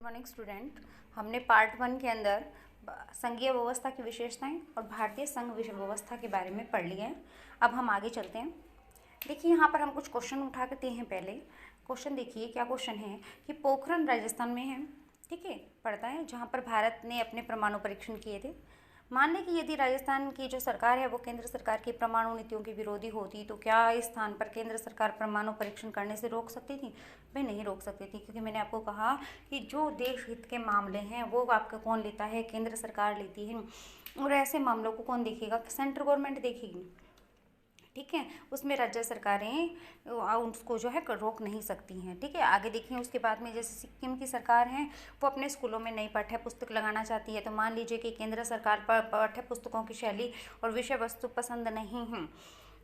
Morning student, हमने part 1 के अंदर संघीय व्यवस्था की विशेषताएं और भारतीय संघ व्यवस्था के बारे में पढ़ लिए हैं। अब हम आगे चलते हैं। देखिए, यहाँ पर हम कुछ क्वेश्चन उठा के दिए हैं। पहले क्वेश्चन देखिए, क्या क्वेश्चन है कि पोखरण राजस्थान में है, ठीक है, पड़ता है, जहाँ पर भारत ने अपने परमाणु परीक्षण किए थे। मान लें कि यदि राजस्थान की जो सरकार है वो केंद्र सरकार की परमाणु नीतियों की विरोधी होती, तो क्या इस स्थान पर केंद्र सरकार परमाणु परीक्षण करने से रोक सकती थी? भाई नहीं रोक सकती थी, क्योंकि मैंने आपको कहा कि जो देश हित के मामले हैं वो आपका कौन लेता है? केंद्र सरकार लेती है। और ऐसे मामलों को कौन देखेगा? सेंट्रल गवर्नमेंट देखेगी, ठीक है। उसमें राज्य सरकारें उसको जो है रोक नहीं सकती हैं, ठीक है। आगे देखिए, उसके बाद में जैसे सिक्किम की सरकार है वो अपने स्कूलों में नई पाठ्य पुस्तक लगाना चाहती है। तो मान लीजिए कि केंद्र सरकार पर पाठ्य पुस्तकों की शैली और विषय वस्तु पसंद नहीं है।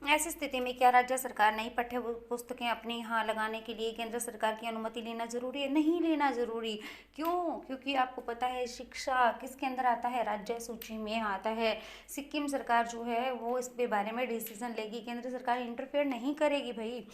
ऐसी स्थिति में क्या राज्य सरकार नई पाठ्य पुस्तकें अपने यहाँ लगाने के लिए केंद्र सरकार की अनुमति लेना जरूरी है? नहीं लेना जरूरी। क्यों? क्योंकि आपको पता है शिक्षा किसके अंदर आता है? राज्य सूची में आता है। सिक्किम सरकार जो है वो इस पे बारे में डिसीजन लेगी, केंद्र सरकार इंटरफेयर नहीं करेगी भाई।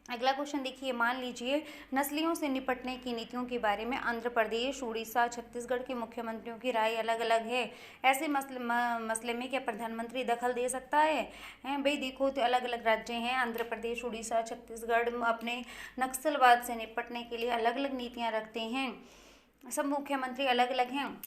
अगला क्वेश्चन देखिए, मान लीजिए नस्लियों से निपटने की नीतियों के बारे में आंध्र प्रदेश, उड़ीसा, छत्तीसगढ़ के मुख्यमंत्रियों की राय अलग अलग है। ऐसे मसले में क्या प्रधानमंत्री दखल दे सकता है? भाई देखो, तो अलग अलग राज्य हैं, आंध्र प्रदेश, उड़ीसा, छत्तीसगढ़ अपने नक्सलवाद से निपटने के लिए अलग अलग नीतियाँ रखते हैं। सब मुख्यमंत्री अलग अलग हैं।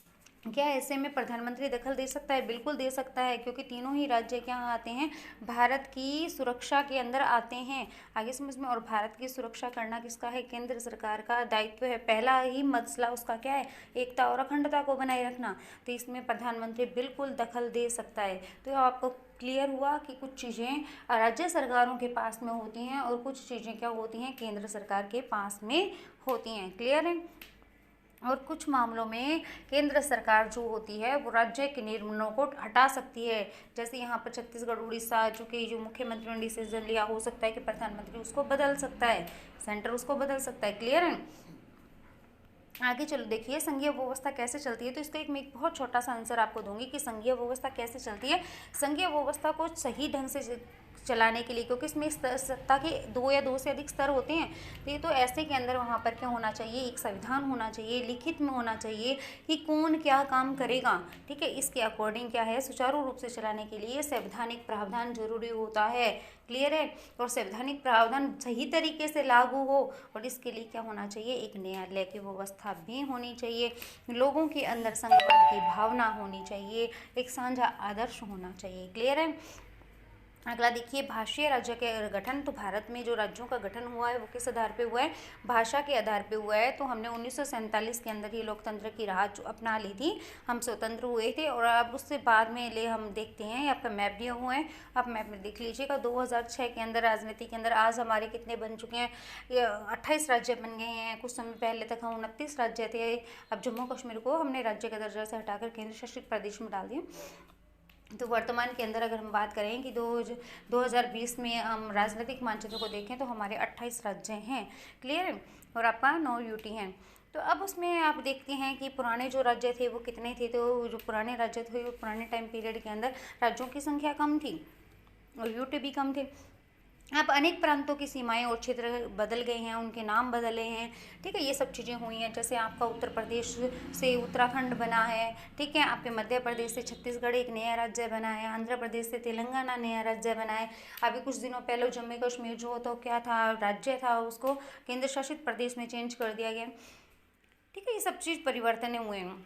क्या ऐसे में प्रधानमंत्री दखल दे सकता है? बिल्कुल दे सकता है, क्योंकि तीनों ही राज्य क्या आते हैं? भारत की सुरक्षा के अंदर आते हैं। आगे समझ में। और भारत की सुरक्षा करना किसका है? केंद्र सरकार का दायित्व है। पहला ही मसला उसका क्या है? एकता और अखंडता को बनाए रखना। तो इसमें प्रधानमंत्री बिल्कुल दखल दे सकता है। तो आपको क्लियर हुआ कि कुछ चीज़ें राज्य सरकारों के पास में होती हैं और कुछ चीज़ें क्या होती हैं? केंद्र सरकार के पास में होती हैं। क्लियर है? और कुछ मामलों में केंद्र सरकार जो होती है वो राज्य के निर्णयों को हटा सकती है। जैसे यहाँ पर छत्तीसगढ़, उड़ीसा, चूँकि जो मुख्यमंत्री ने डिसीजन लिया, हो सकता है कि प्रधानमंत्री उसको बदल सकता है, सेंटर उसको बदल सकता है। क्लियर है? आगे चलो, देखिए संघीय व्यवस्था कैसे चलती है। तो इसका मैं एक बहुत छोटा सा आंसर आपको दूंगी कि संघीय व्यवस्था कैसे चलती है। संघीय व्यवस्था को सही ढंग से चलाने के लिए, क्योंकि इसमें सत्ता के दो या दो से अधिक स्तर होते हैं, तो ये तो ऐसे के अंदर वहाँ पर क्या होना चाहिए? एक संविधान होना चाहिए, लिखित में होना चाहिए कि कौन क्या काम करेगा, ठीक है। इसके अकॉर्डिंग क्या है, सुचारू रूप से चलाने के लिए संवैधानिक प्रावधान जरूरी होता है। क्लियर है? और संवैधानिक प्रावधान सही तरीके से लागू हो, और इसके लिए क्या होना चाहिए? एक न्यायालय की व्यवस्था भी होनी चाहिए, लोगों के अंदर संघवाद की भावना होनी चाहिए, एक साझा आदर्श होना चाहिए। क्लियर है? अगला देखिए, भाषीय राज्य के गठन। तो भारत में जो राज्यों का गठन हुआ है वो किस आधार पे हुआ है? भाषा के आधार पे हुआ है। तो हमने 1947 के अंदर ही लोकतंत्र की राह अपना ली थी, हम स्वतंत्र हुए थे। और अब उससे बाद में ले हम देखते हैं, आपका मैप दिया हुआ है, आप मैप में देख लीजिएगा। 2006 के अंदर राजनीति के अंदर आज हमारे कितने बन चुके हैं? 28 राज्य बन गए हैं। कुछ समय पहले तक हम 29 राज्य थे। अब जम्मू कश्मीर को हमने राज्य का दर्जा से हटाकर केंद्र शासित प्रदेश में डाल दिया। तो वर्तमान के अंदर अगर हम बात करें कि 2020 में हम राजनीतिक मानचित्र को देखें तो हमारे 28 राज्य हैं। क्लियर है? और आपका 9 यूटी हैं। तो अब उसमें आप देखते हैं कि पुराने जो राज्य थे वो कितने थे। तो जो पुराने राज्य थे वो पुराने टाइम पीरियड के अंदर राज्यों की संख्या कम थी और यूटी भी कम थे। अब अनेक प्रांतों की सीमाएं और क्षेत्र बदल गए हैं, उनके नाम बदले हैं, ठीक है। ये सब चीज़ें हुई हैं। जैसे आपका उत्तर प्रदेश से उत्तराखंड बना है, ठीक है। आपके मध्य प्रदेश से छत्तीसगढ़ एक नया राज्य बना है, आंध्र प्रदेश से तेलंगाना नया राज्य बना है। अभी कुछ दिनों पहले जम्मू कश्मीर जो तो क्या था, राज्य था, उसको केंद्र शासित प्रदेश में चेंज कर दिया गया, ठीक है। ये सब चीज़ परिवर्तन हुए हैं।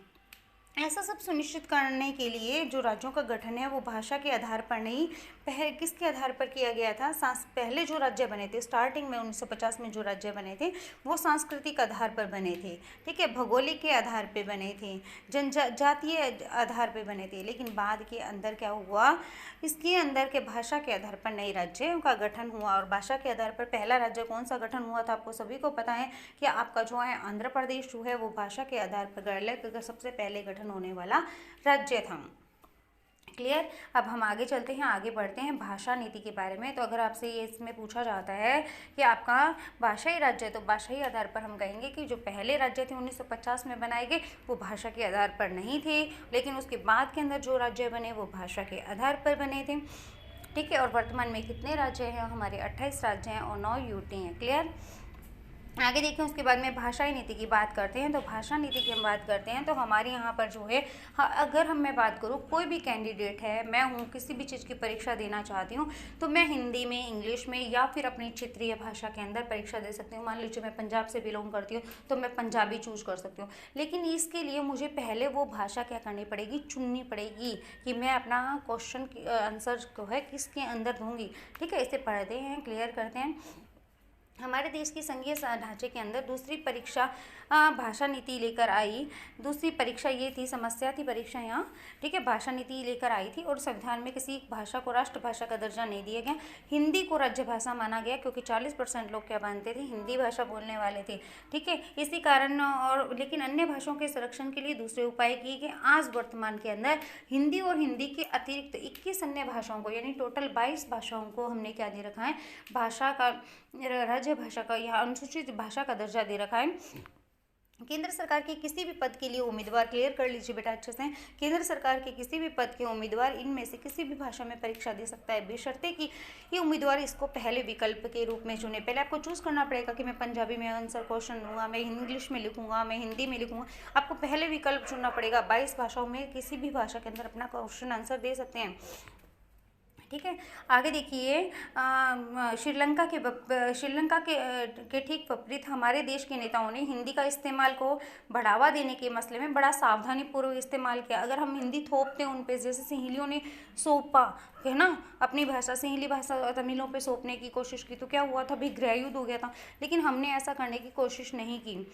ऐसा सब सुनिश्चित करने के लिए जो राज्यों का गठन है वो भाषा के आधार पर नहीं, पहले किसके आधार पर किया गया था? पहले जो राज्य बने थे स्टार्टिंग में 1950 में जो राज्य बने थे वो सांस्कृतिक आधार पर बने थे, ठीक है, भौगोलिक के आधार पर बने थे, जनजातीय आधार पर बने थे। लेकिन बाद के अंदर क्या हुआ, इसके अंदर के भाषा के आधार पर नए राज्यों का गठन हुआ। और भाषा के आधार पर पहला राज्य कौन सा गठन हुआ था? आपको सभी को पता है कि आपका जो है आंध्र प्रदेश जो है वो भाषा के आधार पर सबसे पहले गठन होने वाला राज्य था। क्लियर? अब हम आगे चलते हैं, आगे बढ़ते हैं भाषा नीति के बारे में। तो अगर आपसे ये इसमें पूछा जाता है कि आपका भाषाई राज्य, तो भाषाई आधार पर हम कहेंगे कि जो पहले राज्य थे 1950 में बनाए गए वो भाषा के आधार पर नहीं थे, लेकिन उसके बाद के अंदर जो राज्य बने वो भाषा के आधार पर बने थे, ठीक है। और वर्तमान में कितने राज्य हैं? हमारे 28 राज्य हैं और 9 यूटी हैं। क्लियर? आगे देखें, उसके बाद में भाषाई नीति की बात करते हैं। तो भाषा नीति की हम बात करते हैं तो हमारे यहाँ पर जो है, अगर मैं बात करूँ, कोई भी कैंडिडेट है, मैं हूँ, किसी भी चीज़ की परीक्षा देना चाहती हूँ तो मैं हिंदी में, इंग्लिश में या फिर अपनी क्षेत्रीय भाषा के अंदर परीक्षा दे सकती हूँ। मान लीजिए मैं पंजाब से बिलोंग करती हूँ तो मैं पंजाबी चूज कर सकती हूँ, लेकिन इसके लिए मुझे पहले वो भाषा क्या करनी पड़ेगी, चुननी पड़ेगी कि मैं अपना क्वेश्चन की आंसर जो है किसके अंदर दूंगी। ठीक है, इसे पढ़ते हैं, क्लियर करते हैं। हमारे देश की संघीय ढांचे के अंदर दूसरी परीक्षा भाषा नीति लेकर आई। दूसरी परीक्षा ये थी, समस्या थी परीक्षा यहाँ, ठीक है, भाषा नीति लेकर आई थी और संविधान में किसी भाषा को राष्ट्रभाषा का दर्जा नहीं दिया गया। हिंदी को राज्य भाषा माना गया क्योंकि 40% लोग क्या मानते थे, हिंदी भाषा बोलने वाले थे। ठीक है, इसी कारण और लेकिन अन्य भाषाओं के संरक्षण के लिए दूसरे उपाय किए गए। आज वर्तमान के अंदर हिंदी और हिंदी के अतिरिक्त 21 अन्य भाषाओं को, यानी टोटल 22 भाषाओं को हमने क्या दे रखा है, भाषा का, राज्य भाषा का या अनुसूचित भाषा का दर्जा दे रखा है। केंद्र सरकार के किसी भी पद के लिए उम्मीदवार, क्लियर कर लीजिए बेटा अच्छे से, केंद्र सरकार के किसी भी पद के उम्मीदवार इनमें से किसी भी भाषा में परीक्षा दे सकता है, बशर्ते कि ये उम्मीदवार इसको पहले विकल्प के रूप में चुने। पहले आपको चूज करना पड़ेगा कि मैं पंजाबी में आंसर क्वेश्चन दूंगा, मैं इंग्लिश में लिखूंगा, मैं हिंदी में लिखूंगा। आपको पहले विकल्प चुनना पड़ेगा। 22 भाषाओं में किसी भी भाषा के अंदर अपना क्वेश्चन आंसर दे सकते हैं। ठीक है, आगे देखिए, श्रीलंका के ठीक विपरीत हमारे देश के नेताओं ने हिंदी का इस्तेमाल को बढ़ावा देने के मसले में बड़ा सावधानी पूर्वक इस्तेमाल किया। अगर हम हिंदी थोपते हैं उन पे, जैसे सिंहलियों ने सौंपा है ना अपनी भाषा, सिंहली भाषा तमिलों पे सौंपने की कोशिश की तो क्या हुआ था भाई, गृहयुद्ध हो गया था। लेकिन हमने ऐसा करने की कोशिश नहीं की।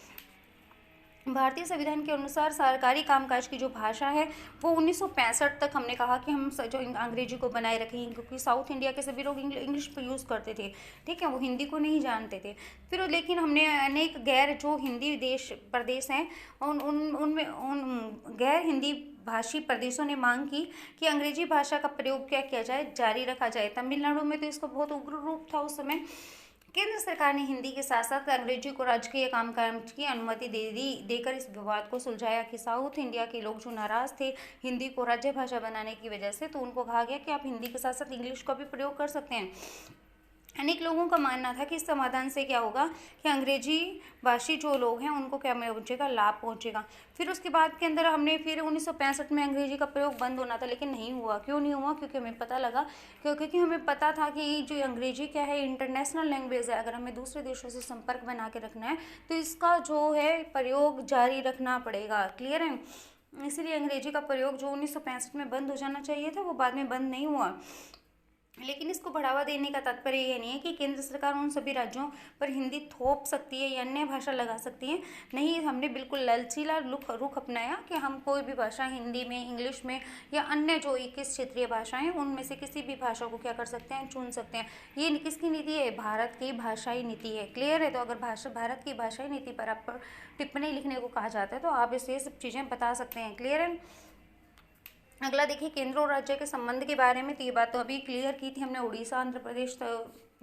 भारतीय संविधान के अनुसार सरकारी कामकाज की जो भाषा है वो 1965 तक हमने कहा कि हम जो अंग्रेजी को बनाए रखेंगे, क्योंकि साउथ इंडिया के सभी लोग इंग्लिश पर यूज़ करते थे। ठीक है, वो हिंदी को नहीं जानते थे। फिर लेकिन हमने अनेक गैर जो हिंदी प्रदेश हैं उन गैर हिंदी भाषी प्रदेशों ने मांग की कि अंग्रेजी भाषा का प्रयोग क्या किया जाए, जारी रखा जाए। तमिलनाडु में तो इसका बहुत उग्र रूप था उस समय। केंद्र सरकार ने हिंदी के साथ साथ अंग्रेजी को राजकीय कामकाज की अनुमति देकर इस विवाद को सुलझाया कि साउथ इंडिया के लोग जो नाराज थे हिंदी को राज्य भाषा बनाने की वजह से, तो उनको कहा गया कि आप हिंदी के साथ साथ इंग्लिश का भी प्रयोग कर सकते हैं। अनेक लोगों का मानना था कि इस समाधान से क्या होगा कि अंग्रेजी भाषी जो लोग हैं उनको क्या पहुंचेगा, लाभ पहुंचेगा। फिर उसके बाद के अंदर हमने फिर 1965 में अंग्रेजी का प्रयोग बंद होना था, लेकिन नहीं हुआ। क्यों नहीं हुआ? क्योंकि हमें पता लगा, क्योंकि हमें पता था कि जो अंग्रेजी क्या है, इंटरनेशनल लैंग्वेज है। अगर हमें दूसरे देशों से संपर्क बना के रखना है तो इसका जो है प्रयोग जारी रखना पड़ेगा। क्लियर है? इसीलिए अंग्रेजी का प्रयोग जो 1965 में बंद हो जाना चाहिए था वो बाद में बंद नहीं हुआ। लेकिन इसको बढ़ावा देने का तात्पर्य ये नहीं है कि केंद्र सरकार उन सभी राज्यों पर हिंदी थोप सकती है या अन्य भाषा लगा सकती है। नहीं, हमने बिल्कुल लचीला रुख अपनाया कि हम कोई भी भाषा, हिंदी में, इंग्लिश में या अन्य जो 21 क्षेत्रीय भाषाएं उनमें से किसी भी भाषा को क्या कर सकते हैं, चुन सकते हैं। ये किसकी नीति है? भारत की भाषाई नीति है। क्लियर है? तो अगर भारत की भाषाई नीति पर आप टिप्पणी लिखने को कहा जाता है तो आप इसे सब चीज़ें बता सकते हैं। क्लियर है? अगला देखिए, केंद्र और राज्य के संबंध के बारे में। तो ये बात तो अभी क्लियर की थी हमने, उड़ीसा, आंध्र प्रदेश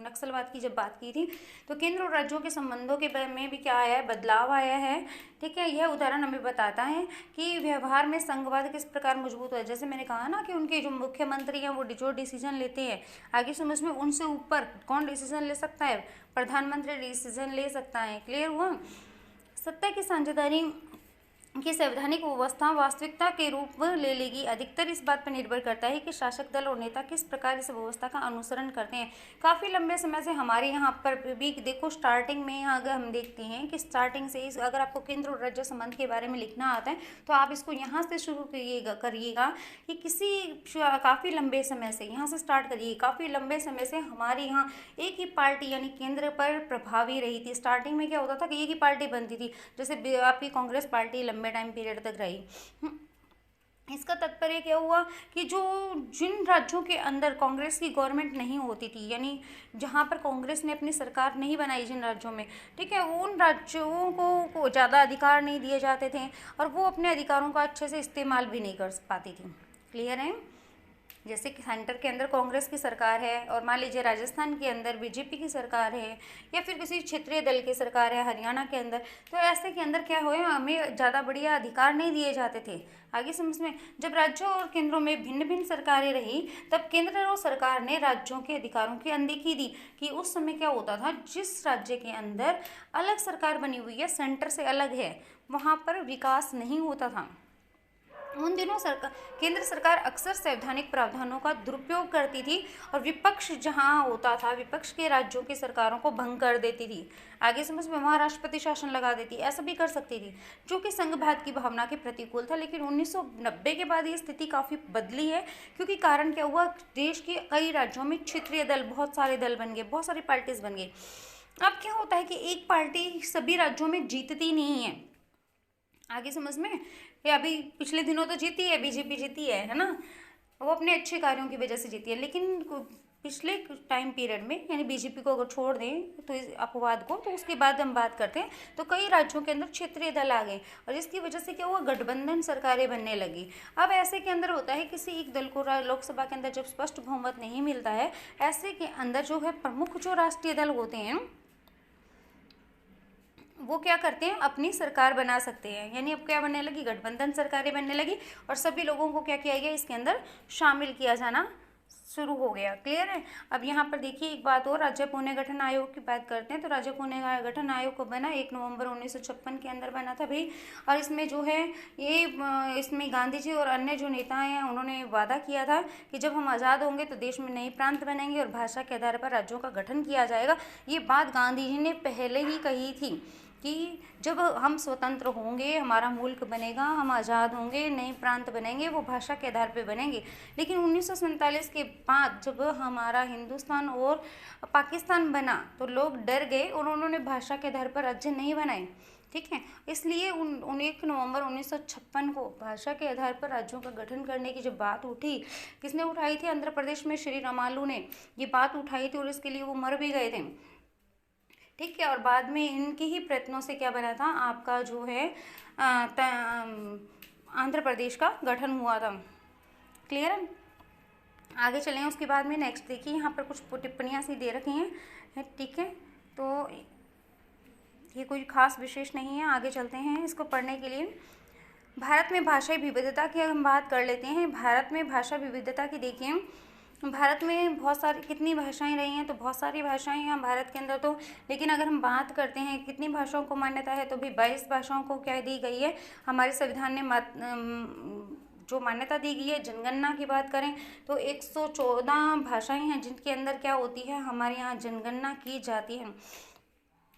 नक्सलवाद की जब बात की थी। तो केंद्र और राज्यों के संबंधों के बारे में भी क्या आया है, बदलाव आया है। ठीक है, यह उदाहरण हमें बताता है कि व्यवहार में संघवाद किस प्रकार मजबूत है। जैसे मैंने कहा ना कि उनके जो मुख्यमंत्री हैं वो जो डिसीजन लेते हैं, आगे समझ में, उनसे ऊपर कौन डिसीजन ले सकता है? प्रधानमंत्री डिसीजन ले सकता है। क्लियर हुआ? सत्ता की साझेदारी की संवैधानिक व्यवस्था वास्तविकता के रूप ले लेगी, अधिकतर इस बात पर निर्भर करता है कि शासक दल और नेता किस प्रकार इस व्यवस्था का अनुसरण करते हैं। काफ़ी लंबे समय से हमारे यहाँ पर भी देखो, स्टार्टिंग में अगर हम देखते हैं कि स्टार्टिंग से अगर आपको केंद्र और राज्य संबंध के बारे में लिखना आता है तो आप इसको यहाँ से शुरू करिएगा कि काफ़ी लंबे समय से, यहाँ से स्टार्ट करिए। काफ़ी लंबे समय से हमारे यहाँ एक ही पार्टी यानी केंद्र पर प्रभावी रही थी। स्टार्टिंग में क्या होता था कि एक ही पार्टी बनती थी, जैसे आपकी कांग्रेस पार्टी लंबे टाइम पीरियड तक रही। इसका तात्पर्य क्या हुआ कि जिन राज्यों के अंदर कांग्रेस की गवर्नमेंट नहीं होती थी, यानी जहां पर कांग्रेस ने अपनी सरकार नहीं बनाई जिन राज्यों में, ठीक है, उन राज्यों को ज़्यादा अधिकार नहीं दिए जाते थे और वो अपने अधिकारों का अच्छे से इस्तेमाल भी नहीं कर पाती थी। क्लियर है? जैसे कि सेंटर के अंदर कांग्रेस की सरकार है और मान लीजिए राजस्थान के अंदर बीजेपी की सरकार है या फिर किसी क्षेत्रीय दल की सरकार है हरियाणा के अंदर, तो ऐसे के अंदर क्या हुआ, हमें ज़्यादा बढ़िया अधिकार नहीं दिए जाते थे। आगे समझ में, जब राज्यों और केंद्रों में भिन्न भिन्न सरकारें रही तब केंद्र और सरकार ने राज्यों के अधिकारों की अनदेखी दी कि उस समय क्या होता था, जिस राज्य के अंदर अलग सरकार बनी हुई है, सेंटर से अलग है, वहाँ पर विकास नहीं होता था। उन दिनों केंद्र सरकार अक्सर संवैधानिक प्रावधानों का दुरुपयोग करती थी और विपक्ष जहां होता था, विपक्ष के राज्यों की सरकारों को भंग कर देती थी। आगे समझ में, वहां राष्ट्रपति शासन लगा देती, ऐसा भी कर सकती थी, जो कि संघवाद की भावना के प्रतिकूल था। लेकिन 1990 के बाद ये स्थिति काफ़ी बदली है, क्योंकि कारण क्या हुआ, देश के कई राज्यों में क्षेत्रीय दल, बहुत सारे दल बन गए, बहुत सारी पार्टीज बन गई। अब क्या होता है कि एक पार्टी सभी राज्यों में जीतती नहीं है। आगे समझ में, ये अभी पिछले दिनों तो जीती है, बीजेपी जीती है ना, वो अपने अच्छे कार्यों की वजह से जीती है। लेकिन पिछले टाइम पीरियड में, यानी बीजेपी को अगर छोड़ दें तो इस अपवाद को, तो उसके बाद हम बात करते हैं, तो कई राज्यों के अंदर क्षेत्रीय दल आ गए और जिसकी वजह से क्या हुआ, गठबंधन सरकारें बनने लगी। अब ऐसे के अंदर होता है, किसी एक दल को लोकसभा के अंदर जब स्पष्ट बहुमत नहीं मिलता है, ऐसे के अंदर जो है प्रमुख जो राष्ट्रीय दल होते हैं वो क्या करते हैं, अपनी सरकार बना सकते हैं। यानी अब क्या बनने लगी, गठबंधन सरकारें बनने लगी और सभी लोगों को क्या किया गया, इसके अंदर शामिल किया जाना शुरू हो गया। क्लियर है। अब यहाँ पर देखिए एक बात और, राज्य पुनर्गठन आयोग की बात करते हैं, तो राज्य पुनर्गठन आयोग को बना 1 नवंबर 1956 के अंदर बना था भाई। और इसमें जो है ये इसमें गांधी जी और अन्य जो नेता हैं उन्होंने वादा किया था कि जब हम आज़ाद होंगे तो देश में नए प्रांत बनेंगे और भाषा के आधार पर राज्यों का गठन किया जाएगा। ये बात गांधी जी ने पहले ही कही थी कि जब हम स्वतंत्र होंगे, हमारा मुल्क बनेगा, हम आज़ाद होंगे, नए प्रांत बनेंगे, वो भाषा के आधार पे बनेंगे। लेकिन 1947 के बाद जब हमारा हिंदुस्तान और पाकिस्तान बना तो लोग डर गए और उन्होंने भाषा के आधार पर राज्य नहीं बनाए। ठीक है, इसलिए 1 नवंबर 1956 को भाषा के आधार पर राज्यों का गठन करने की जब बात उठी, किसने उठाई थी, आंध्र प्रदेश में श्री रामालू ने ये बात उठाई थी और इसके लिए वो मर भी गए थे। ठीक है, और बाद में इनके ही प्रयत्नों से क्या बना था, आपका जो है आंध्र प्रदेश का गठन हुआ था। क्लियर है। आगे चलें, उसके बाद में नेक्स्ट देखिए, यहाँ पर कुछ टिप्पणियाँ सी दे रखी हैं। ठीक है, तो ये कोई खास विशेष नहीं है, आगे चलते हैं इसको पढ़ने के लिए। भारत में भाषाई विविधता की हम बात कर लेते हैं। भारत में भाषा विविधता की देखिए, भारत में बहुत सारी कितनी भाषाएं रही हैं, तो बहुत सारी भाषाएं हैं भारत के अंदर तो। लेकिन अगर हम बात करते हैं कितनी भाषाओं को मान्यता है, तो भी 22 भाषाओं को क्या दी गई है, हमारे संविधान ने जो मान्यता दी गई है। जनगणना की बात करें तो 114 भाषाएं हैं जिनके अंदर क्या होती है, हमारे यहाँ जनगणना की जाती है।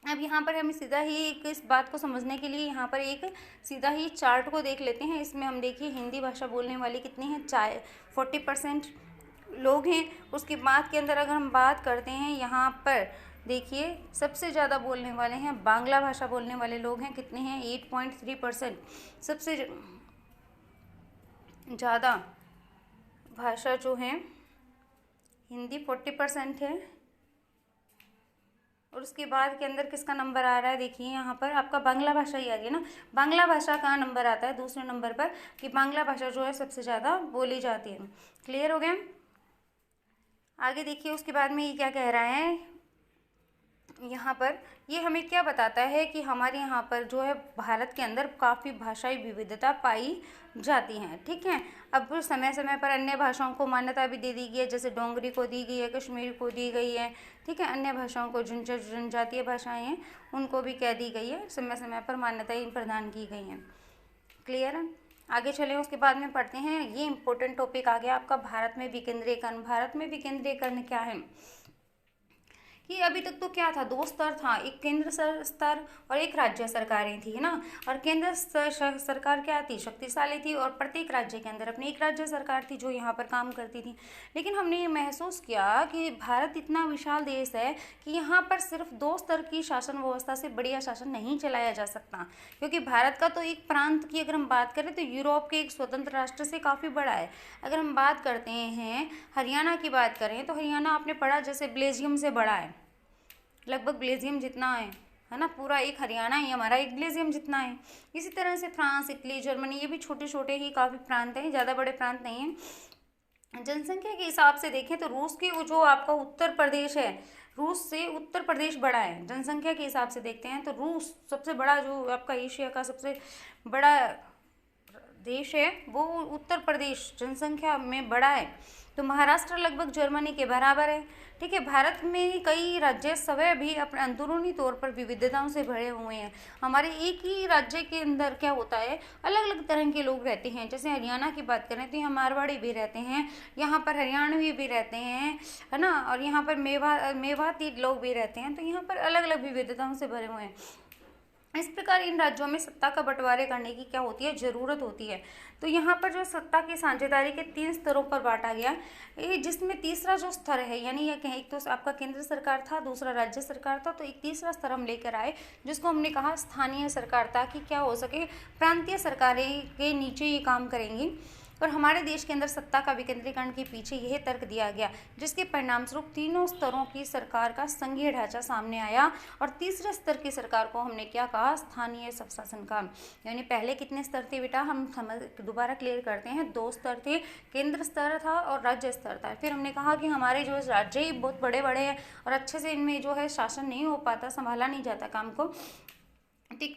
अब यहाँ पर हम सीधा ही इस बात को समझने के लिए यहाँ पर एक सीधा ही चार्ट को देख लेते हैं। इसमें हम देखिए हिंदी भाषा बोलने वाले कितने हैं, 40% लोग हैं। उसके बाद के अंदर अगर हम बात करते हैं, यहाँ पर देखिए सबसे ज़्यादा बोलने वाले हैं, बांग्ला भाषा बोलने वाले लोग हैं, कितने हैं, 8.3%। सबसे ज़्यादा भाषा जो है हिंदी 40% है। और उसके बाद के अंदर किसका नंबर आ रहा है, देखिए यहाँ पर आपका बांग्ला भाषा ही आ रही है ना। बांग्ला भाषा का नंबर आता है दूसरे नंबर पर, कि बांग्ला भाषा जो है सबसे ज़्यादा बोली जाती है। क्लियर हो गया। आगे देखिए उसके बाद में ये क्या कह रहा है, यहाँ पर ये हमें क्या बताता है कि हमारे यहाँ पर जो है भारत के अंदर काफ़ी भाषाई विविधता पाई जाती हैं। ठीक है, अब समय समय पर अन्य भाषाओं को मान्यता भी दे दी गई है, जैसे डोंगरी को दी गई है, कश्मीरी को दी गई है। ठीक है, अन्य भाषाओं को जनजातीय भाषाएं हैं उनको भी क्या दी गई है, समय समय पर मान्यताएं प्रदान की गई हैं। क्लियर है। आगे चलें, उसके बाद में पढ़ते हैं, ये इंपॉर्टेंट टॉपिक आ गया आपका, भारत में विकेंद्रीकरण। भारत में विकेंद्रीकरण क्या है कि अभी तक तो क्या था, 2 स्तर था, एक केंद्र स्तर और एक राज्य सरकारें थी, है ना। और केंद्र सरकार क्या थी, शक्तिशाली थी और प्रत्येक राज्य के अंदर अपनी एक राज्य सरकार थी जो यहाँ पर काम करती थी। लेकिन हमने ये महसूस किया कि भारत इतना विशाल देश है कि यहाँ पर सिर्फ 2 स्तर की शासन व्यवस्था से बढ़िया शासन नहीं चलाया जा सकता, क्योंकि भारत का तो एक प्रांत की अगर हम बात करें तो यूरोप के एक स्वतंत्र राष्ट्र से काफ़ी बड़ा है। अगर हम बात करते हैं हरियाणा की बात करें तो हरियाणा आपने पढ़ा जैसे बेल्जियम से बड़ा है, लगभग बेल्जियम जितना है ना, पूरा एक हरियाणा ही हमारा एक बेल्जियम जितना है। इसी तरह से फ्रांस, इटली, जर्मनी, ये भी छोटे छोटे ही काफ़ी प्रांत हैं, ज़्यादा बड़े प्रांत नहीं हैं। जनसंख्या के हिसाब से देखें तो रूस की जो आपका उत्तर प्रदेश है, रूस से उत्तर प्रदेश बड़ा है। जनसंख्या के हिसाब से देखते हैं तो रूस सबसे बड़ा, जो आपका एशिया का सबसे बड़ा देश है, वो उत्तर प्रदेश जनसंख्या में बड़ा है। तो महाराष्ट्र लगभग जर्मनी के बराबर है। ठीक है, भारत में कई राज्य सवय भी अपने अंदरूनी तौर पर विविधताओं से भरे हुए हैं। हमारे एक ही राज्य के अंदर क्या होता है, अलग अलग तरह के लोग रहते हैं। जैसे हरियाणा की बात करें तो यहाँ मारवाड़ी भी रहते हैं, यहाँ पर हरियाणवी भी रहते हैं, है ना, और यहाँ पर मेवाती लोग भी रहते हैं। तो यहाँ पर अलग अलग विविधताओं से भरे हुए हैं। इस प्रकार इन राज्यों में सत्ता का बंटवारे करने की क्या होती है, जरूरत होती है। तो यहाँ पर जो सत्ता की साझेदारी के 3 स्तरों पर बांटा गया, ये जिसमें तीसरा जो स्तर है, यानी यह कहें एक तो आपका केंद्र सरकार था, दूसरा राज्य सरकार था, तो एक तीसरा स्तर हम लेकर आए जिसको हमने कहा स्थानीय सरकार, ताकि क्या हो सके, प्रांतीय सरकारें के नीचे ये काम करेंगी। और हमारे देश के अंदर सत्ता का विकेंद्रीकरण के पीछे यह तर्क दिया गया, जिसके परिणाम स्वरूप तीनों स्तरों की सरकार का संघीय ढांचा सामने आया। और तीसरे स्तर की सरकार को हमने क्या कहा, स्थानीय स्वशासन का। यानी पहले कितने स्तर थे बेटा, हम दोबारा क्लियर करते हैं, 2 स्तर थे, केंद्र स्तर था और राज्य स्तर था। फिर हमने कहा कि हमारे जो राज्य ही बहुत बड़े बड़े हैं और अच्छे से इनमें जो है शासन नहीं हो पाता, संभाला नहीं जाता काम को।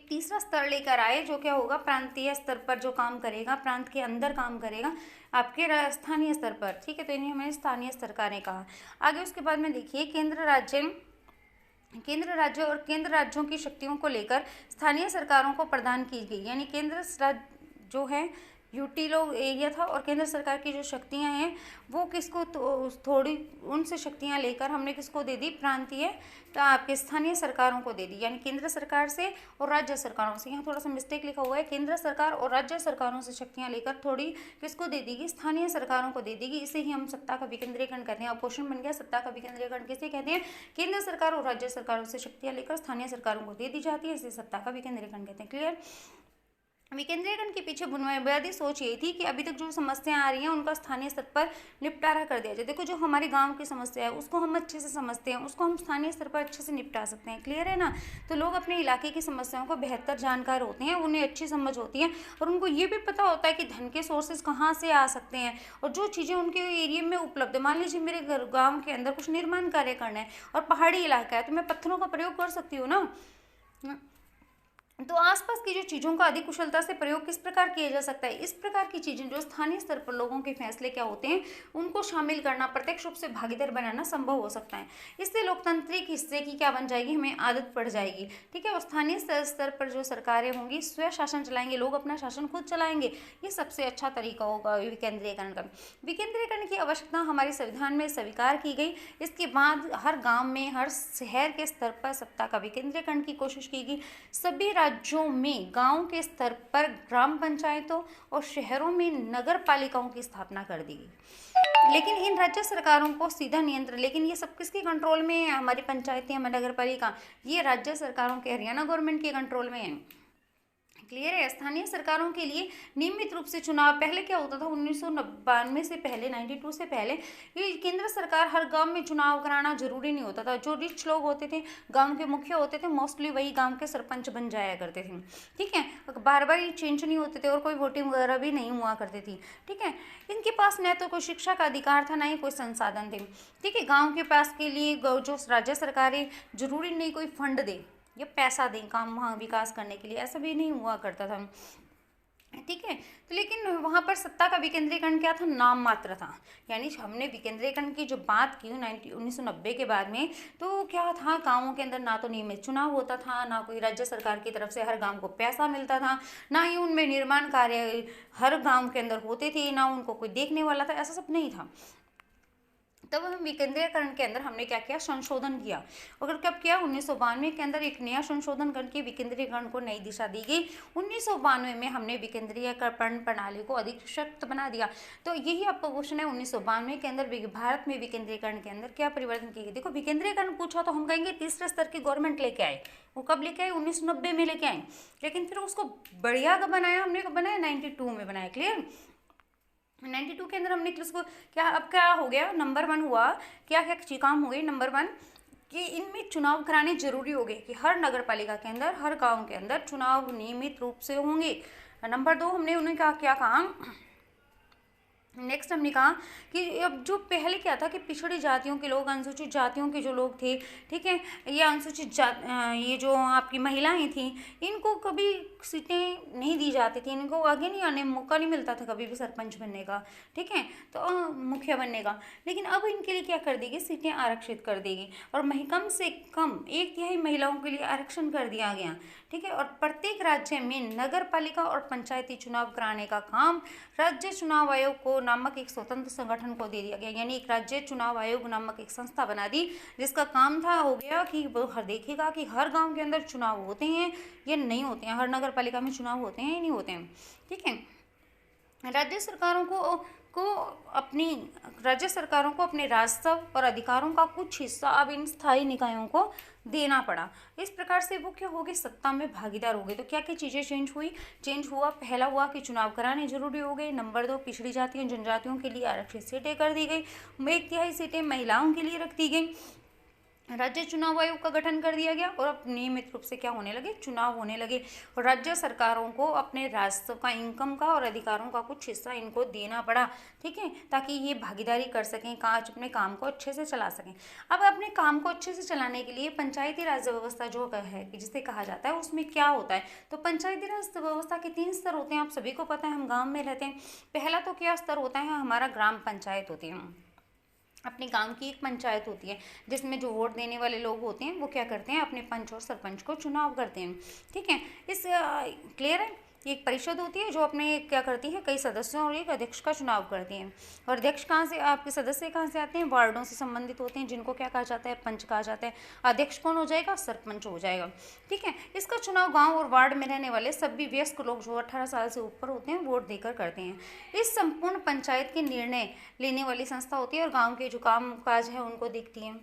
तीसरा स्तर लेकर आए, जो क्या होगा, प्रांतीय स्तर पर जो काम करेगा, प्रांत के अंदर काम करेगा, आपके स्थानीय स्तर पर। ठीक है, तो इन्हें हमें स्थानीय सरकारें कहा। आगे उसके बाद में देखिए, केंद्र राज्य और केंद्र राज्यों की शक्तियों को लेकर स्थानीय सरकारों को प्रदान की गई। यानी केंद्र राज्य जो है यूटी लोग एरिया था, और केंद्र सरकार की जो शक्तियां हैं वो किसको, तो थोड़ी उनसे शक्तियां लेकर हमने किसको दे दी, प्रांतीय, तो आपके स्थानीय सरकारों को दे दी। यानी केंद्र सरकार से और राज्य सरकारों से, यहाँ थोड़ा सा मिस्टेक लिखा हुआ है, केंद्र सरकार और राज्य सरकारों से शक्तियां लेकर थोड़ी किसको दे देगी, स्थानीय सरकारों को दे देगी। इसे ही हम सत्ता का विकेंद्रीकरण कहते हैं। अब क्वेश्चन बन गया, सत्ता का विकेंद्रीकरण किसे कहते हैं, केंद्र सरकार और राज्य सरकारों से शक्तियां लेकर स्थानीय सरकारों को दे दी जाती है, इसे सत्ता का विकेंद्रीकरण कहते हैं। क्लियर। विकेंद्रीकरण के पीछे बुनियादी सोच यही थी कि अभी तक जो समस्याएं आ रही हैं उनका स्थानीय स्तर पर निपटारा कर दिया जाए। देखो, जो हमारे गांव की समस्या है उसको हम अच्छे से समझते हैं, उसको हम स्थानीय स्तर पर अच्छे से निपटा सकते हैं। क्लियर है ना। तो लोग अपने इलाके की समस्याओं को बेहतर जानकार होते हैं, उन्हें अच्छी समझ होती है, और उनको ये भी पता होता है कि धन के सोर्सेज कहाँ से आ सकते हैं, और जो चीज़ें उनके एरिया में उपलब्ध है। मान लीजिए मेरे गाँव के अंदर कुछ निर्माण कार्य करना है और पहाड़ी इलाका है, तो मैं पत्थरों का प्रयोग कर सकती हूँ ना। तो आसपास की जो चीज़ों का अधिक कुशलता से प्रयोग किस प्रकार किया जा सकता है, इस प्रकार की चीज़ें जो स्थानीय स्तर पर लोगों के फैसले क्या होते हैं उनको शामिल करना, प्रत्यक्ष रूप से भागीदार बनाना संभव हो सकता है। इससे लोकतांत्रिक हिस्से की क्या बन जाएगी, हमें आदत पड़ जाएगी। ठीक है, और स्थानीय स्तर पर जो सरकारें होंगी स्वयं शासन चलाएंगे, लोग अपना शासन खुद चलाएंगे। ये सबसे अच्छा तरीका होगा विकेंद्रीकरण का। विकेंद्रीकरण की आवश्यकता हमारे संविधान में स्वीकार की गई। इसके बाद हर गाँव में, हर शहर के स्तर पर सत्ता का विकेंद्रीकरण की कोशिश की गई। सभी राज्यों में गांव के स्तर पर ग्राम पंचायतों और शहरों में नगर पालिकाओं की स्थापना कर दी गई। लेकिन इन राज्य सरकारों को सीधा नियंत्रण, लेकिन ये सब किसके कंट्रोल में है, हमारी पंचायतें, हमारी नगर पालिका, ये राज्य सरकारों के, हरियाणा गवर्नमेंट के कंट्रोल में है। क्लियर है। स्थानीय सरकारों के लिए नियमित रूप से चुनाव, पहले क्या होता था 1992 से पहले, 92 से पहले, ये केंद्र सरकार हर गांव में चुनाव कराना जरूरी नहीं होता था। जो रिच लोग होते थे, गांव के मुखिया होते थे, मोस्टली वही गांव के सरपंच बन जाया करते थे। ठीक है, बार बार ये चेंज नहीं होते थे और कोई वोटिंग वगैरह भी नहीं हुआ करती थी। ठीक है, इनके पास न तो कोई शिक्षा का अधिकार था, ना ही कोई संसाधन थे। ठीक है, गाँव के पास के लिए जो राज्य सरकारें जरूरी नहीं कोई फंड दे या पैसा दें काम वहाँ विकास करने के लिए, ऐसा भी नहीं हुआ करता था। ठीक है, तो लेकिन वहाँ पर सत्ता का विकेंद्रीकरण क्या था, नाम मात्र था। यानी हमने विकेंद्रीकरण की जो बात की 1990 के बाद में, तो क्या था, गाँवों के अंदर ना तो नियमित चुनाव होता था, ना कोई राज्य सरकार की तरफ से हर गांव को पैसा मिलता था, ना ही उनमें निर्माण कार्य हर गाँव के अंदर होते थे, ना उनको कोई देखने वाला था, ऐसा सब नहीं था। तब हम विकेंद्रीकरण के अंदर हमने क्या किया, संशोधन किया। अगर कब किया, 1992 के अंदर एक नया संशोधन करके विकेंद्रीकरण को नई दिशा दी गई। 1992 में हमने विकेंद्रीकरण प्रणाली को अधिक सशक्त बना दिया। तो यही आपका क्वेश्चन है, 1992 के अंदर भारत में विकेंद्रीकरण के अंदर क्या परिवर्तन किए गए। देखो, विकेंद्रीकरण पूछा तो हम कहेंगे तीसरे स्तर की गवर्नमेंट लेके आए। वो कब लेके आए, 1990 में लेके आए, लेकिन फिर उसको बढ़िया कब बनाया, हमने कब बनाया, 92 में बनाया। क्लियर। 92 के अंदर हमने इसको क्या, अब क्या हो गया, नंबर 1 हुआ, क्या क्या काम हुए, नंबर 1 कि इनमें चुनाव कराने जरूरी हो गए, कि हर नगर पालिका के अंदर, हर गांव के अंदर चुनाव नियमित रूप से होंगे। नंबर 2 हमने उन्हें क्या क्या कहा, नेक्स्ट हमने कहा कि अब जो पहले क्या था कि पिछड़ी जातियों के लोग, अनुसूचित जातियों के जो लोग थे, ठीक है, या ये जो आपकी महिलाएं थी, इनको कभी सीटें नहीं दी जाती थी, इनको आगे नहीं आने मौका नहीं मिलता था कभी भी सरपंच बनने का, ठीक है, तो मुखिया बनने का। लेकिन अब इनके लिए क्या कर देगी, सीटें आरक्षित कर देगी और कम से कम 1/3 महिलाओं के लिए आरक्षण कर दिया गया, ठीक है। और प्रत्येक राज्य में नगर पालिका और पंचायती चुनाव कराने का काम राज्य चुनाव आयोग को नामक एक स्वतंत्र संगठन को दे दिया गया, यानी एक राज्य चुनाव आयोग नामक एक संस्था बना दी, जिसका काम था हो गया कि वो हर देखेगा कि हर गांव के अंदर चुनाव होते हैं या नहीं होते हैं, हर नगर पालिका में चुनाव होते हैं या नहीं होते हैं, ठीक है। राज्य सरकारों राज्य सरकारों को अपने राजस्व और अधिकारों का कुछ हिस्सा अब इन स्थायी निकायों को देना पड़ा। इस प्रकार से वो क्या हो गए, सत्ता में भागीदार हो गए। तो क्या क्या चीज़ें चेंज हुआ, पहला हुआ कि चुनाव कराने जरूरी हो गए। नंबर 2, पिछड़ी जातियों जनजातियों के लिए आरक्षित सीटें कर दी गई, 1/3 सीटें महिलाओं के लिए रख दी गई। राज्य चुनाव आयोग का गठन कर दिया गया और अब नियमित रूप से क्या होने लगे, चुनाव होने लगे। और राज्य सरकारों को अपने राजस्व का, इनकम का और अधिकारों का कुछ हिस्सा इनको देना पड़ा, ठीक है, ताकि ये भागीदारी कर सकें, काज अपने काम को अच्छे से चला सकें। अब अपने काम को अच्छे से चलाने के लिए पंचायती राज व्यवस्था जो है जिसे कहा जाता है, उसमें क्या होता है, तो पंचायती राज व्यवस्था के 3 स्तर होते हैं, आप सभी को पता है, हम गाँव में रहते हैं। पहला तो क्या स्तर होता है, हमारा ग्राम पंचायत होती है, अपने गांव की एक पंचायत होती है, जिसमें जो वोट देने वाले लोग होते हैं वो क्या करते हैं, अपने पंच और सरपंच को चुनाव करते हैं, ठीक है। इस क्लियर है। एक परिषद होती है जो अपने क्या करती है, कई सदस्यों और एक अध्यक्ष का चुनाव करती है। और अध्यक्ष कहाँ से, आपके सदस्य कहाँ से आते हैं, वार्डों से संबंधित होते हैं, जिनको क्या कहा जाता है, पंच कहा जाता है। अध्यक्ष कौन हो जाएगा, सरपंच हो जाएगा, ठीक है। इसका चुनाव गाँव और वार्ड में रहने वाले सभी वयस्क लोग जो 18 साल से ऊपर होते हैं वोट देकर करते हैं। इस संपूर्ण पंचायत के निर्णय लेने वाली संस्था होती है और गांव के जो काम काज है उनको देखती है।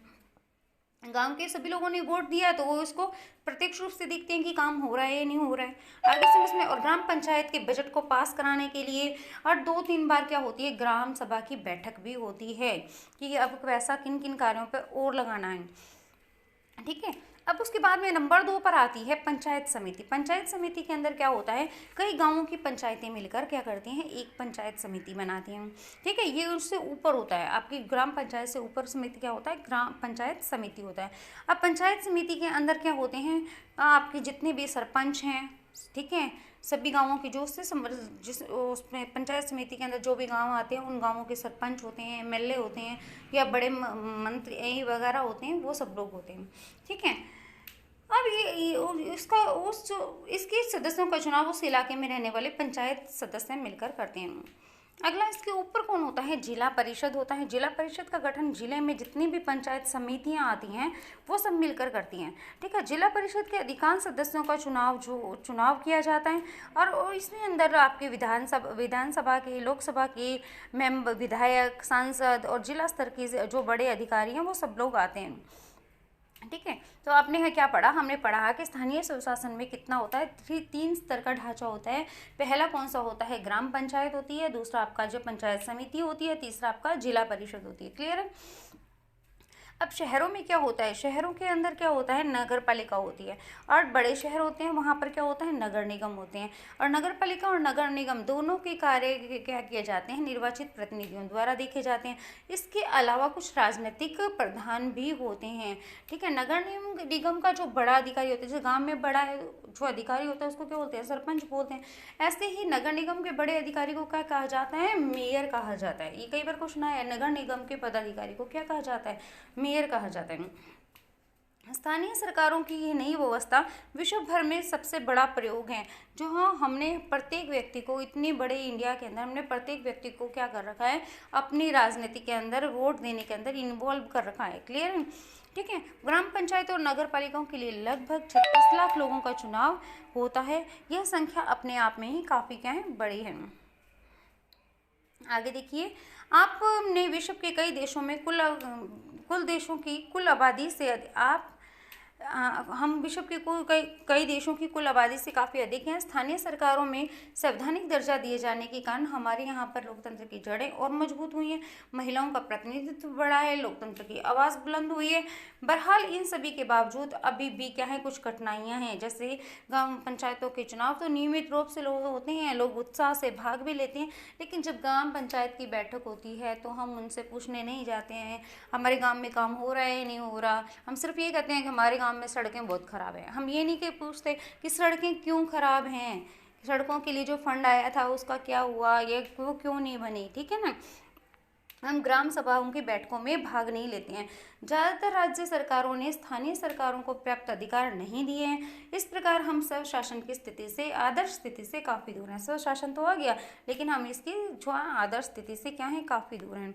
गांव के सभी लोगों ने वोट दिया तो वो इसको प्रत्यक्ष रूप से देखते हैं कि काम हो रहा है या नहीं हो रहा है, आगे से उसमें। और ग्राम पंचायत के बजट को पास कराने के लिए और 2-3 बार क्या होती है, ग्राम सभा की बैठक भी होती है कि अब पैसा किन किन कार्यों पर और लगाना है, ठीक है। अब उसके बाद में नंबर 2 पर आती है पंचायत समिति। पंचायत समिति के अंदर क्या होता है, कई गांवों की पंचायतें मिलकर क्या करती हैं, एक पंचायत समिति बनाती हैं, ठीक है। ये उससे ऊपर होता है, आपकी ग्राम पंचायत से ऊपर समिति क्या होता है, ग्राम पंचायत समिति होता है। अब पंचायत समिति के अंदर क्या होते हैं, आपके जितने भी सरपंच हैं, ठीक है, सभी गांवों के जो उससे जिस उसमें पंचायत समिति के अंदर जो भी गांव आते हैं उन गांवों के सरपंच होते हैं, एमएलए होते हैं या बड़े मंत्री वगैरह होते हैं, वो सब लोग होते हैं, ठीक है। अब इसके सदस्यों का चुनाव उस इलाके में रहने वाले पंचायत सदस्य मिलकर करते हैं। अगला इसके ऊपर कौन होता है, जिला परिषद होता है। जिला परिषद का गठन जिले में जितनी भी पंचायत समितियां आती हैं वो सब मिलकर करती हैं, ठीक है। जिला परिषद के अधिकांश सदस्यों का चुनाव किया जाता है और इसमें अंदर आपके विधानसभा के, लोकसभा के मेंबर, विधायक, सांसद और जिला स्तर के जो बड़े अधिकारी हैं वो सब लोग आते हैं, ठीक है। तो आपने क्या पढ़ा, हमने पढ़ा कि स्थानीय स्वशासन में कितना होता है, 3 स्तर का ढांचा होता है। पहला कौन सा होता है, ग्राम पंचायत होती है, दूसरा आपका जो पंचायत समिति होती है, तीसरा आपका जिला परिषद होती है, क्लियर है। अब शहरों में क्या होता है, शहरों के अंदर क्या होता है, नगर पालिका होती है। और बड़े शहर होते हैं वहाँ पर क्या होता है, नगर निगम होते हैं। और नगर पालिका और नगर निगम दोनों के कार्य क्या किए जाते हैं, निर्वाचित प्रतिनिधियों द्वारा देखे जाते हैं। इसके अलावा कुछ राजनीतिक प्रधान भी होते हैं, ठीक है। नगर निगम का जो बड़ा अधिकारी होता है, जैसे गाँव में बड़ा जो अधिकारी होता है उसको क्या बोलते हैं, सरपंच बोलते हैं। ऐसे ही नगर निगम के बड़े अधिकारी को क्या कहा जाता है, मेयर कहा जाता है। ये कई बार क्वेश्चन आया, नगर निगम के पदाधिकारी को क्या कहा जाता है, मेयर कहा जाता है। स्थानीय सरकारों की ये नई व्यवस्था विश्व भर में सबसे बड़ा प्रयोग है। जो हमने प्रत्येक व्यक्ति को, इतनी बड़े इंडिया के अंदर हमने प्रत्येक व्यक्ति को क्या कर रखा है, अपनी राजनीति के अंदर, वोट देने के अंदर इन्वॉल्व कर रखा है, क्लियर है, ठीक है। ग्राम पंचायत और नगर पालिकाओं के लिए लगभग 36 लाख लोगों का चुनाव होता है। यह संख्या अपने आप में ही काफ़ी क्या है, बड़ी है। आगे देखिए, आपने विश्व के कई देशों में कुल देशों की कुल आबादी से आप हम विश्व के कई देशों की कुल आबादी से काफ़ी अधिक हैं। स्थानीय सरकारों में संवैधानिक दर्जा दिए जाने के कारण हमारे यहाँ पर लोकतंत्र की जड़ें और मजबूत हुई हैं। महिलाओं का प्रतिनिधित्व बढ़ा है, लोकतंत्र की आवाज़ बुलंद हुई है। बहरहाल इन सभी के बावजूद अभी भी क्या है, कुछ कठिनाइयाँ हैं। जैसे गाँव पंचायतों के चुनाव तो नियमित रूप से लोग होते हैं, लोग उत्साह से भाग भी लेते हैं, लेकिन जब ग्राम पंचायत की बैठक होती है तो हम उनसे पूछने नहीं जाते हैं हमारे गांव में काम हो रहा है नहीं हो रहा। हम सिर्फ ये कहते हैं कि हमारे गांव में सड़कें बहुत ख़राब हैं। हम ये नहीं कि पूछते कि सड़कें क्यों ख़राब हैं, सड़कों के लिए जो फंड आया था उसका क्या हुआ, ये वो क्यों नहीं बनी, ठीक है ना। हम ग्राम सभाओं की बैठकों में भाग नहीं लेते हैं। ज़्यादातर राज्य सरकारों ने स्थानीय सरकारों को पर्याप्त अधिकार नहीं दिए हैं। इस प्रकार हम स्वशासन की स्थिति से, आदर्श स्थिति से काफ़ी दूर हैं। स्वशासन तो आ गया, लेकिन हम इसकी जो आदर्श स्थिति से क्या है, काफ़ी दूर हैं।